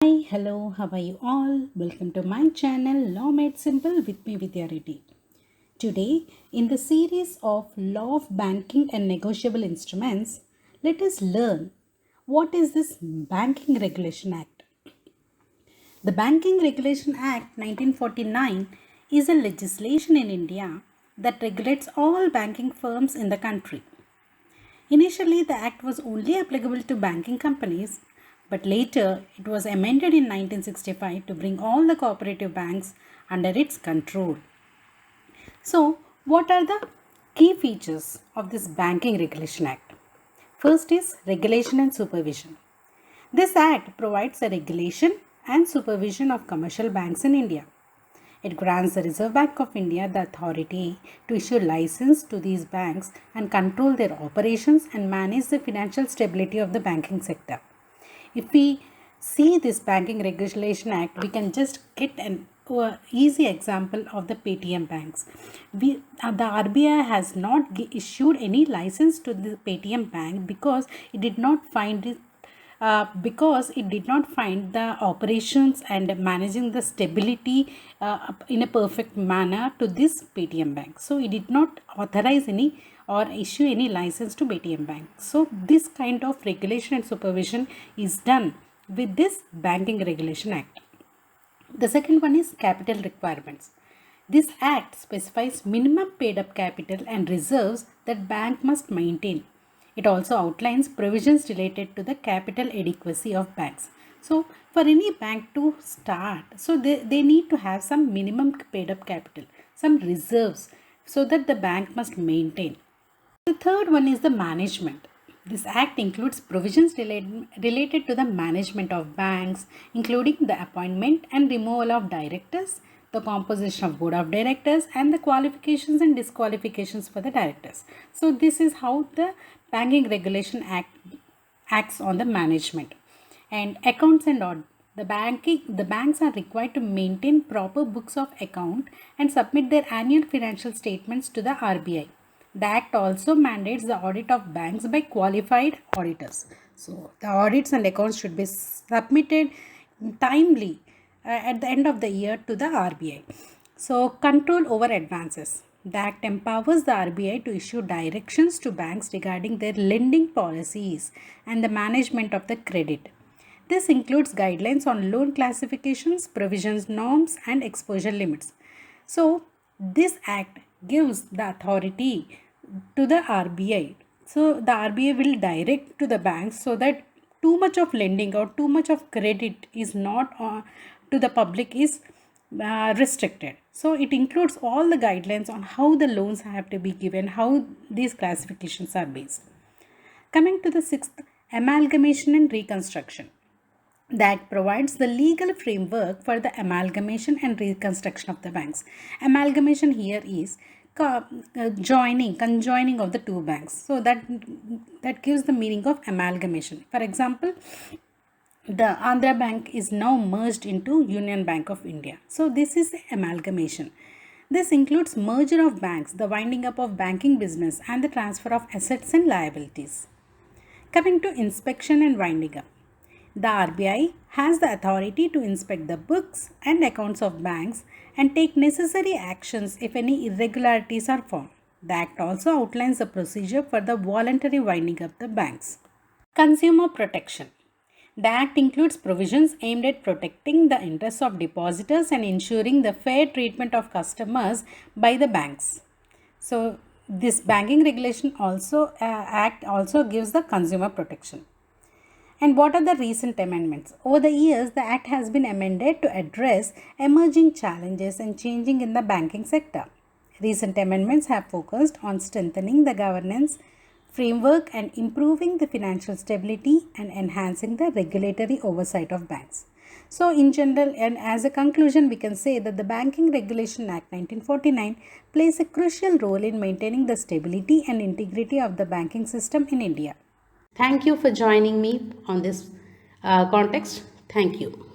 Hi, hello, how are you all? Welcome to my channel Law Made Simple with me Vidya Reddy. Today, in the series of Law of Banking and Negotiable Instruments, let us learn what is this Banking Regulation Act. The Banking Regulation Act 1949 is a legislation in India that regulates all banking firms in the country. Initially, the act was only applicable to banking companies, but later it was amended in 1965 to bring all the cooperative banks under its control. So, what are the key features of this Banking Regulation Act? First is regulation and supervision. This act provides a regulation and supervision of commercial banks in India. It grants the Reserve Bank of India the authority to issue license to these banks and control their operations and manage the financial stability of the banking sector. If we see this Banking Regulation Act, we can just get an easy example of the Paytm banks. The RBI has not issued any license to the Paytm bank because it did not find it the operations and managing the stability in a perfect manner to this Paytm bank. So it did not authorize any or issue any license to Paytm bank. So this kind of regulation and supervision is done with this Banking Regulation Act. The second one is capital requirements. This act specifies minimum paid up capital and reserves that bank must maintain. It also outlines provisions related to the capital adequacy of banks. So for any bank to start, so they need to have some minimum paid up capital, some reserves so that the bank must maintain. The third one is the management. This act includes provisions related to the management of banks, including the appointment and removal of directors, the composition of board of directors, and the qualifications and disqualifications for the directors. So this is how the Banking Regulation Act acts on the management. And accounts and audit. The banks are required to maintain proper books of account and submit their annual financial statements to the RBI. The Act also mandates the audit of banks by qualified auditors. So, the audits and accounts should be submitted timely at the end of the year to the RBI. So, control over advances. The Act empowers the RBI to issue directions to banks regarding their lending policies and the management of the credit. This includes guidelines on loan classifications, provisions, norms, and exposure limits. So, this act gives the authority to the RBI. So, the RBI will direct to the banks so that too much of lending or too much of credit is not to the public is restricted. So, it includes all the guidelines on how the loans have to be given, how these classifications are based. Coming to the sixth, amalgamation and reconstruction. That provides the legal framework for the amalgamation and reconstruction of the banks. Amalgamation here is conjoining of the two banks. So that gives the meaning of amalgamation. For example, the Andhra Bank is now merged into Union Bank of India. So this is amalgamation. This includes merger of banks, the winding up of banking business, and the transfer of assets and liabilities. Coming to inspection and winding up. The RBI has the authority to inspect the books and accounts of banks and take necessary actions if any irregularities are found. The Act also outlines the procedure for the voluntary winding up the banks. Consumer protection. The Act includes provisions aimed at protecting the interests of depositors and ensuring the fair treatment of customers by the banks. So, this Banking Regulation Act also gives the consumer protection. And what are the recent amendments? Over the years, the Act has been amended to address emerging challenges and changing in the banking sector. Recent amendments have focused on strengthening the governance framework and improving the financial stability and enhancing the regulatory oversight of banks. So, in general, and as a conclusion, we can say that the Banking Regulation Act 1949 plays a crucial role in maintaining the stability and integrity of the banking system in India. Thank you for joining me on this context. Thank you.